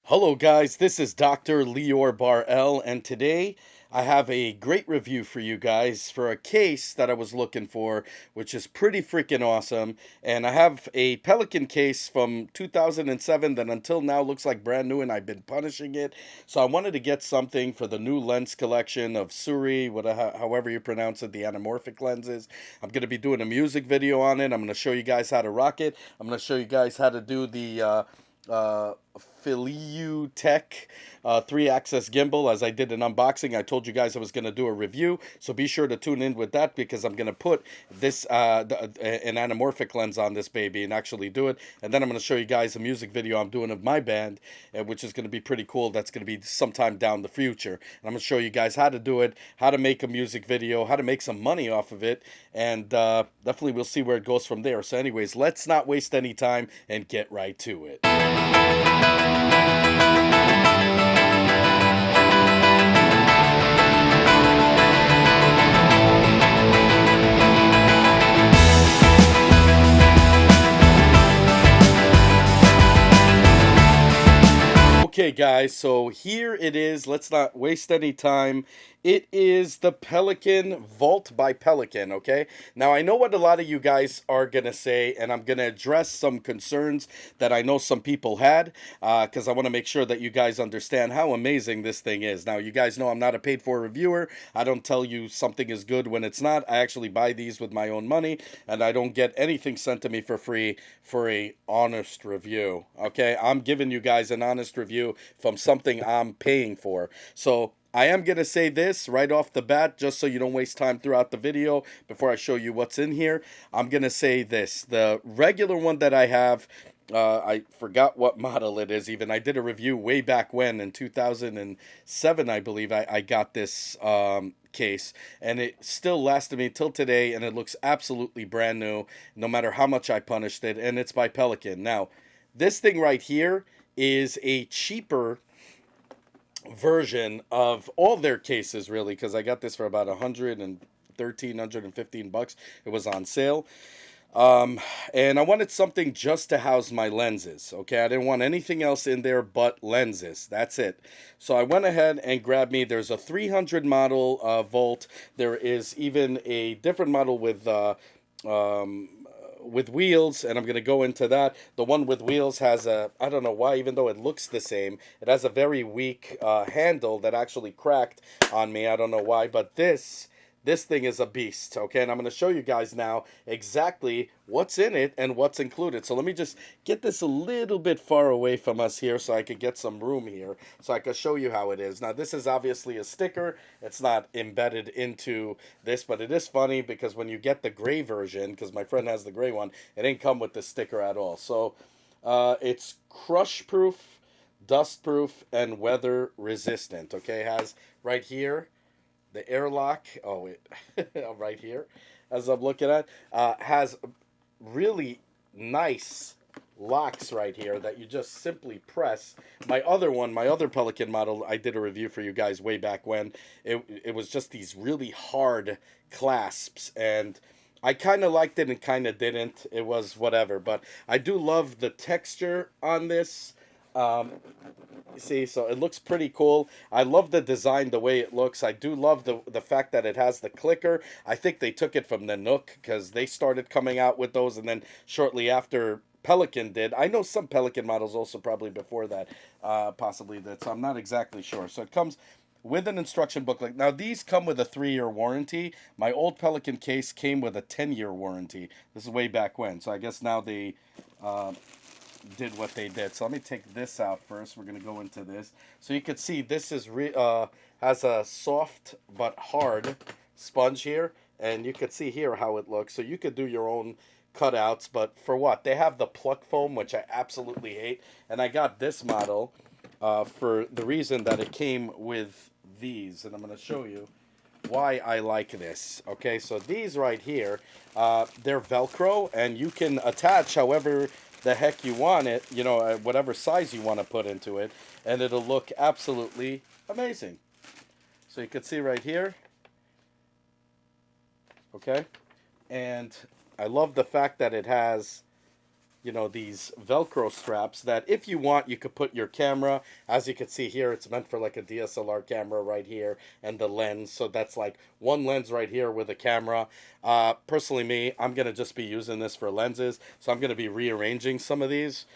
Hello, guys. This is Dr. Lior Bar-El, and today I have a great review for you guys for a case that I was looking for, which is pretty freaking awesome. And I have a Pelican case from 2007 that until now looks like brand new, and I've been punishing it. So I wanted to get something for the new lens collection of Suri, whatever, however you pronounce it, the anamorphic lenses. I'm going to be doing a music video on it. I'm going to show you guys how to rock it. I'm going to show you guys how to do the uh, Filiu Tech 3-axis gimbal. As I did an unboxing, I told you guys I was going to do a review, so be sure to tune in with that because I'm going to put this an anamorphic lens on this baby and actually do it. And then I'm going to show you guys a music video I'm doing of my band, which is going to be pretty cool. That's going to be sometime down the future. And I'm going to show you guys how to do it, how to make a music video, how to make some money off of it, and definitely we'll see where it goes from there. So anyways, let's not waste any time and get right to it. Okay, guys, so here it is. Let's not waste any time. It is the Pelican Vault by Pelican, okay? Now, I know what a lot of you guys are going to say, and I'm going to address some concerns that I know some people had, because I want to make sure that you guys understand how amazing this thing is. Now, you guys know I'm not a paid-for reviewer. I don't tell you something is good when it's not. I actually buy these with my own money, and I don't get anything sent to me for free for a honest review, okay? I'm giving you guys an honest review from something I'm paying for. So I am going to say this right off the bat, just so you don't waste time throughout the video before I show you what's in here. I'm going to say this. The regular one that I have, I forgot what model it is even. I did a review way back when in 2007, I believe. I got this case, and it still lasted me till today, and it looks absolutely brand new, no matter how much I punished it, and it's by Pelican. Now, this thing right here is a cheaper version of all their cases, really, because I got this for about 115 bucks. It was on sale. And I wanted something just to house my lenses, okay? I didn't want anything else in there but lenses. That's it. So I went ahead and grabbed me, there's a 300 model Volt. There is even a different model with wheels, and I'm going to go into that. The one with wheels has a, I don't know why, even though it looks the same, it has a very weak handle that actually cracked on me. I don't know why, but this thing is a beast, okay? And I'm going to show you guys now exactly what's in it and what's included. So let me just get this a little bit far away from us here so I could get some room here so I could show you how it is. Now, this is obviously a sticker. It's not embedded into this, but it is funny because when you get the gray version, because my friend has the gray one, it ain't come with the sticker at all. So it's crush-proof, dust-proof, and weather-resistant, okay? It has right here the airlock, oh, it right here, as I'm looking at, has really nice locks right here that you just simply press. My other one, my other Pelican model, I did a review for you guys way back when. It was just these really hard clasps, and I kind of liked it and kind of didn't. It was whatever, but I do love the texture on this. See, so it looks pretty cool. I love the design, the way it looks. I do love the fact that it has the clicker. I think they took it from the Nook because they started coming out with those, and then shortly after Pelican did. I know some Pelican models also probably before that, possibly that, so I'm not exactly sure. So it comes with an instruction booklet. Now, these come with a 3-year warranty. My old Pelican case came with a 10-year warranty. This is way back when, so I guess now they did what they did. So let me take this out first. We're going to go into this. So you can see this is has a soft but hard sponge here. And you can see here how it looks. So you could do your own cutouts. But for what? They have the pluck foam, which I absolutely hate. And I got this model for the reason that it came with these. And I'm going to show you why I like this. Okay, so these right here, they're Velcro. And you can attach however the heck you want it, you know, whatever size you want to put into it, and it'll look absolutely amazing. So you can see right here, okay, and I love the fact that it has you know, these Velcro straps that if you want, you could put your camera. As you can see here, it's meant for like a DSLR camera right here and the lens. So that's like one lens right here with a camera. Personally, me, I'm going to just be using this for lenses. So I'm going to be rearranging some of these.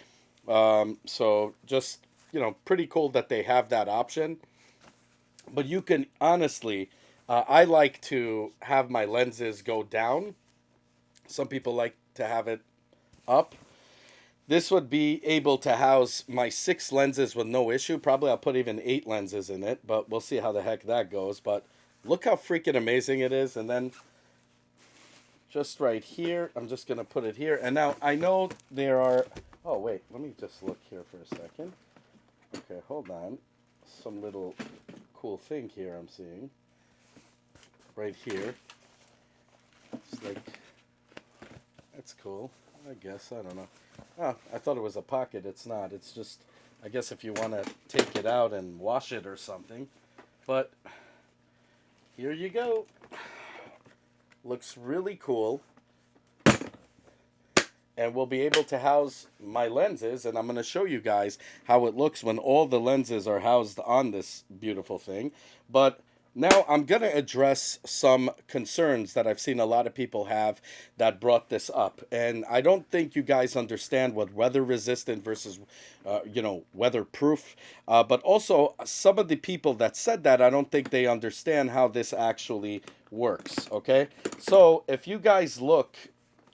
So just, you know, pretty cool that they have that option. But you can honestly, I like to have my lenses go down. Some people like to have it up. This would be able to house my 6 lenses with no issue. Probably I'll put even 8 lenses in it, but we'll see how the heck that goes. But look how freaking amazing it is. And then just right here, I'm just going to put it here. And now I know there are... Oh, wait. Let me just look here for a second. Okay, hold on. Some little cool thing here I'm seeing. Right here. It's like... That's cool. I guess. I don't know. Oh, I thought it was a pocket. It's not. It's just, I guess if you want to take it out and wash it or something. But here you go. Looks really cool. And we'll be able to house my lenses. And I'm going to show you guys how it looks when all the lenses are housed on this beautiful thing. But now I'm going to address some concerns that I've seen a lot of people have that brought this up. And I don't think you guys understand what weather resistant versus, you know, weatherproof. But also some of the people that said that, I don't think they understand how this actually works. Okay. So if you guys look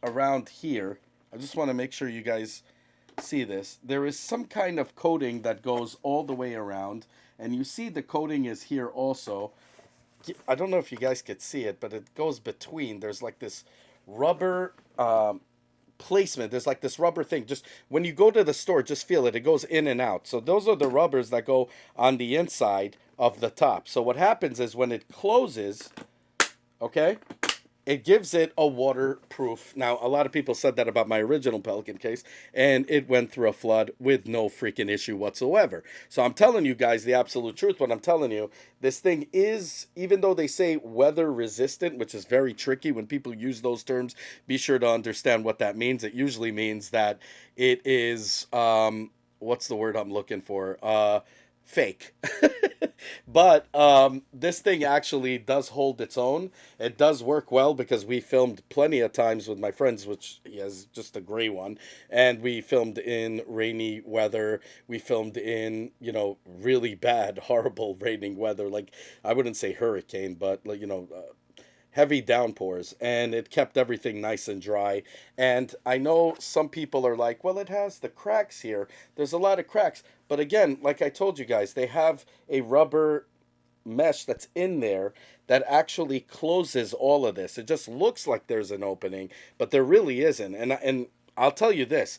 around here, I just want to make sure you guys see this. There is some kind of coating that goes all the way around. And you see the coating is here also. I don't know if you guys could see it, but it goes between. There's like this rubber placement. There's like this rubber thing. Just when you go to the store, just feel it. It goes in and out. So those are the rubbers that go on the inside of the top. So what happens is when it closes, okay, it gives it a waterproof. Now, a lot of people said that about my original Pelican case, and it went through a flood with no freaking issue whatsoever. So I'm telling you guys the absolute truth. What I'm telling you, this thing is, even though they say weather resistant, which is very tricky when people use those terms, be sure to understand what that means. It usually means that it is, what's the word I'm looking for? Fake. But this thing actually does hold its own. It does work well because we filmed plenty of times with my friends, which he has just a gray one, and we filmed in rainy weather. We filmed in, you know, really bad, horrible raining weather. Like, I wouldn't say hurricane, but, like, you know, heavy downpours, and it kept everything nice and dry. And I know some people are like, well, it has the cracks here. There's a lot of cracks. But again, like I told you guys, they have a rubber mesh that's in there that actually closes all of this. It just looks like there's an opening, but there really isn't. And I'll tell you this.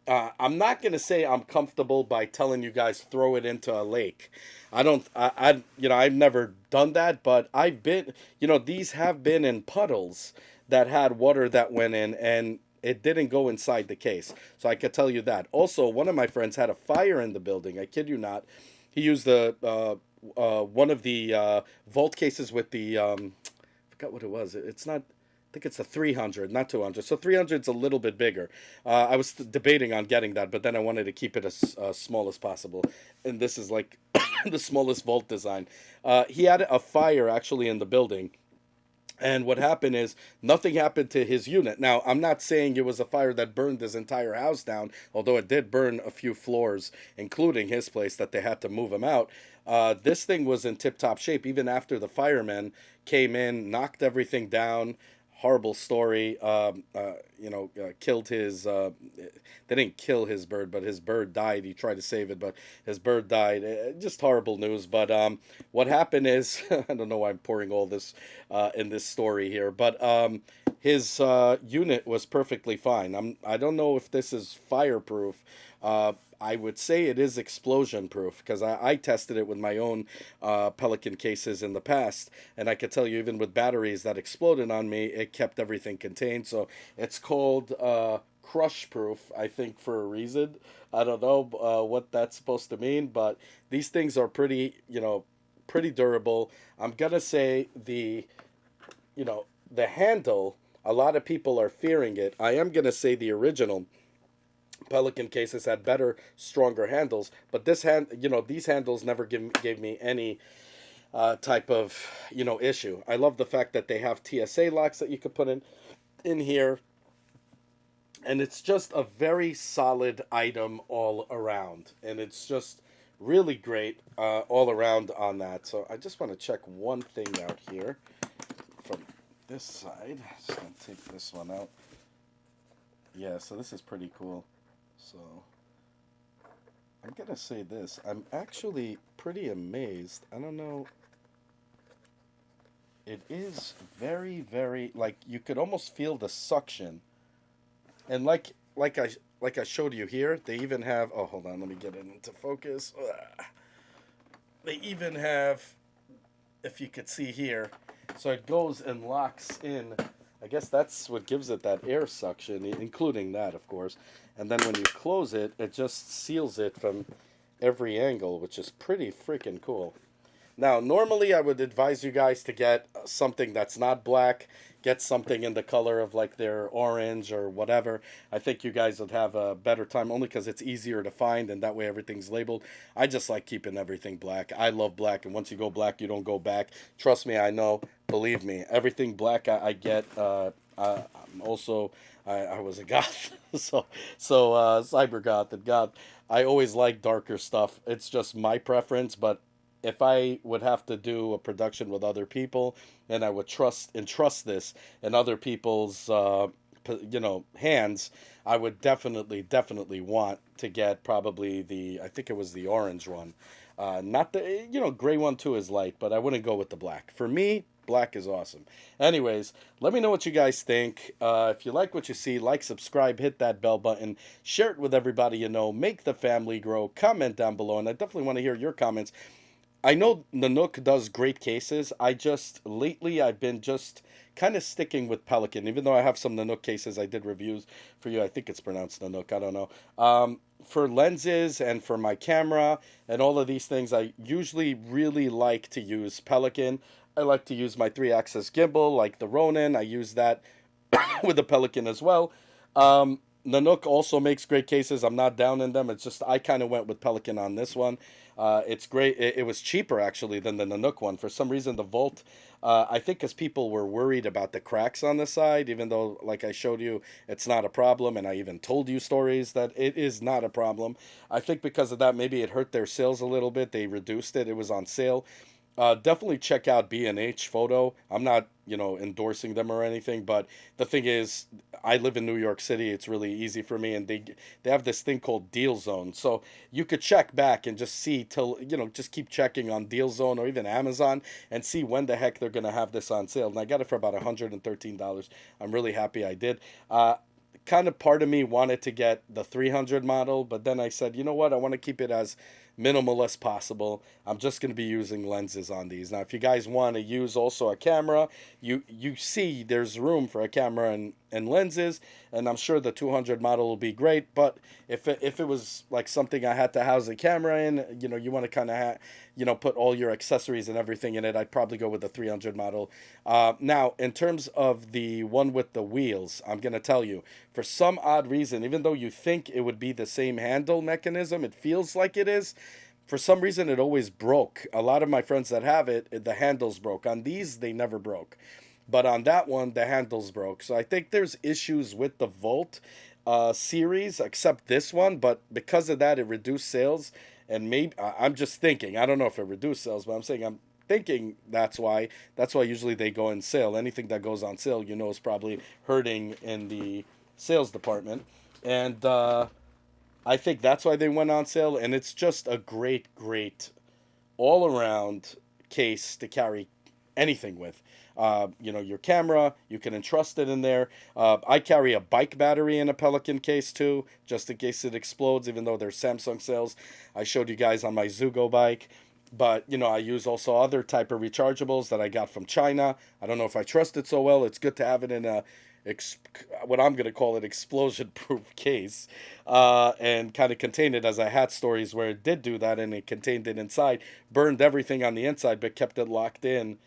I'm not going to say I'm comfortable by telling you guys throw it into a lake. You know, I've never done that, but I've been, you know, these have been in puddles that had water that went in, and it didn't go inside the case. So I could tell you that. Also, one of my friends had a fire in the building. I kid you not. He used one of the vault cases with the, I forgot what it was. It's not, I think it's the 300, not 200. So 300 is a little bit bigger. I was debating on getting that, but then I wanted to keep it as small as possible. And this is like the smallest vault design. He had a fire actually in the building. And what happened is nothing happened to his unit. Now, I'm not saying it was a fire that burned his entire house down, although it did burn a few floors, including his place, that they had to move him out. This thing was in tip-top shape, even after the firemen came in, knocked everything down. Horrible story. You know, killed his. They didn't kill his bird, but his bird died. He tried to save it, but his bird died. Just horrible news. But what happened is, I don't know why I'm pouring all this in this story here, but his unit was perfectly fine. I don't know if this is fireproof. I would say it is explosion proof because I tested it with my own Pelican cases in the past, and I could tell you even with batteries that exploded on me, it kept everything contained. So it's called crush proof, I think, for a reason. I don't know what that's supposed to mean, but these things are pretty, you know, pretty durable. I'm gonna say the handle, a lot of people are fearing it. I am gonna say the original Pelican cases had better, stronger handles, but this hand, these handles never gave me any type of, issue. I love the fact that they have TSA locks that you could put in here, and it's just a very solid item all around, and it's just really great all around on that. So I just want to check one thing out here from this side. Just gonna take this one out. Yeah, so this is pretty cool. So I'm gonna say this. I'm actually pretty amazed. I don't know. It is very, very, like, you could almost feel the suction. And like I showed you here, they even have, oh, hold on, let me get it into focus. Ugh. They even have, if you could see here, so it goes and locks in. I guess that's what gives it that air suction, including that, of course. And then when you close it, it just seals it from every angle, which is pretty freaking cool. Now, normally I would advise you guys to get something that's not black. Get something in the color of like their orange or whatever. I think you guys would have a better time, only because it's easier to find and that way everything's labeled. I just like keeping everything black. I love black, and once you go black, you don't go back. Trust me, I know. Believe me, everything black I get. I'm also, I was a goth, so cyber goth and goth. I always like darker stuff. It's just my preference, but if I would have to do a production with other people, and I would entrust this in other people's hands, I would definitely want to get probably I think it was the orange one, not the gray one too is light, but I wouldn't go with the black. For me, black is awesome. Anyways, let me know what you guys think. If you like what you see, like, subscribe, hit that bell button, share it with everybody you know, make the family grow. Comment down below, and I definitely want to hear your comments. I know Nanook does great cases. Lately I've been just kind of sticking with Pelican, even though I have some Nanook cases. I did reviews for you. I think it's pronounced Nanook. I don't know. For lenses and for my camera and all of these things, I usually really like to use Pelican. I like to use my 3-axis gimbal, like the Ronin. I use that with the Pelican as well. Nanook also makes great cases. I'm not down in them. It's just I kind of went with Pelican on this one. It's great. It was cheaper actually than the Nanook one. For some reason, the Volt, I think because people were worried about the cracks on the side, even though, like I showed you, it's not a problem. And I even told you stories that it is not a problem. I think because of that, maybe it hurt their sales a little bit. They reduced it. It was on sale. Definitely check out B&H Photo. I'm not, endorsing them or anything, but the thing is, I live in New York City. It's really easy for me, and they have this thing called Deal Zone. So you could check back and just see till, just keep checking on Deal Zone or even Amazon and see when the heck they're going to have this on sale. And I got it for about $113. I'm really happy I did. Kind of part of me wanted to get the 300 model, but then I said, you know what, I want to keep it as minimal as possible. I'm just going to be using lenses on these. Now, if you guys want to use also a camera, you see there's room for a camera and lenses, and I'm sure the 200 model will be great, but if it was like something I had to house a camera in, you want to kind of put all your accessories and everything in it, I'd probably go with the 300 model. Now, in terms of the one with the wheels, I'm going to tell you, for some odd reason, even though you think it would be the same handle mechanism, it feels like it is. For some reason, it always broke. A lot of my friends that have it, the handles broke. On these, they never broke. But on that one, the handles broke. So I think there's issues with the Volt series, except this one. But because of that, it reduced sales. And maybe, I'm just thinking, I don't know if it reduced sales, but I'm thinking that's why. That's why usually they go on sale. Anything that goes on sale, is probably hurting in the sales department. And I think that's why they went on sale, and it's just a great all-around case to carry anything with. Your camera, you can entrust it in there. I carry a bike battery in a Pelican case too, just in case it explodes, even though they're Samsung sales. I showed you guys on my Zugo bike. But, I use also other type of rechargeables that I got from China. I don't know if I trust it so well. It's good to have it in what I'm going to call an explosion-proof case, and kind of contain it, as I had stories where it did do that, and it contained it inside, burned everything on the inside, but kept it locked in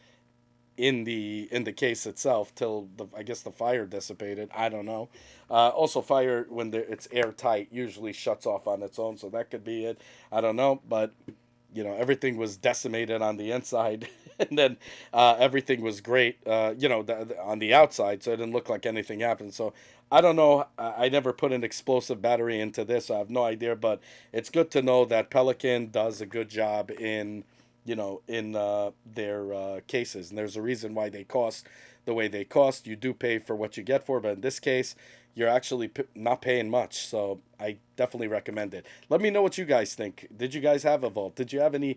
in the case itself till I guess the fire dissipated. I don't know. Also, fire when it's airtight usually shuts off on its own, so that could be it. I don't know, but everything was decimated on the inside, and then everything was great, on the outside, so it didn't look like anything happened. So I don't know. I never put an explosive battery into this. So I have no idea, but it's good to know that Pelican does a good job in their cases, and there's a reason why they cost the way they cost. You do pay for what you get for, but in this case, you're actually not paying much. So I definitely recommend it. Let me know what you guys think. Did you guys have a Vault? Did you have any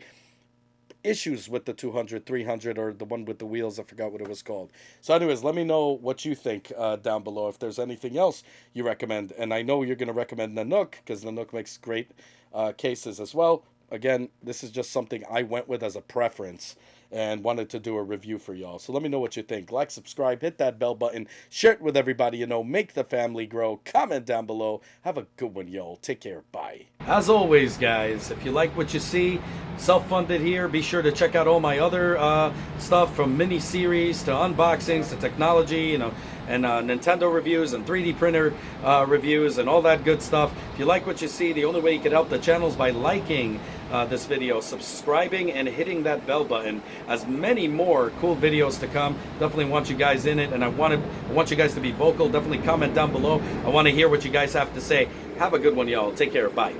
issues with the 200, 300, or the one with the wheels? I forgot what it was called. So anyways, let me know what you think down below. If there's anything else you recommend. And I know you're going to recommend Nanook, because Nanook makes great cases as well. Again, this is just something I went with as a preference and wanted to do a review for y'all. So let me know what you think. Like, subscribe, hit that bell button, share it with everybody you know, make the family grow, comment down below. Have a good one, y'all. Take care. Bye. As always, guys, if you like what you see, self-funded here, be sure to check out all my other stuff, from mini-series to unboxings to technology, and Nintendo reviews and 3D printer reviews and all that good stuff. If you like what you see, the only way you can help the channel is by liking this video, subscribing, and hitting that bell button. As many more cool videos to come. Definitely want you guys in it, and I want you guys to be vocal. Definitely comment down below. I want to hear what you guys have to say. Have a good one, y'all. Take care. Bye.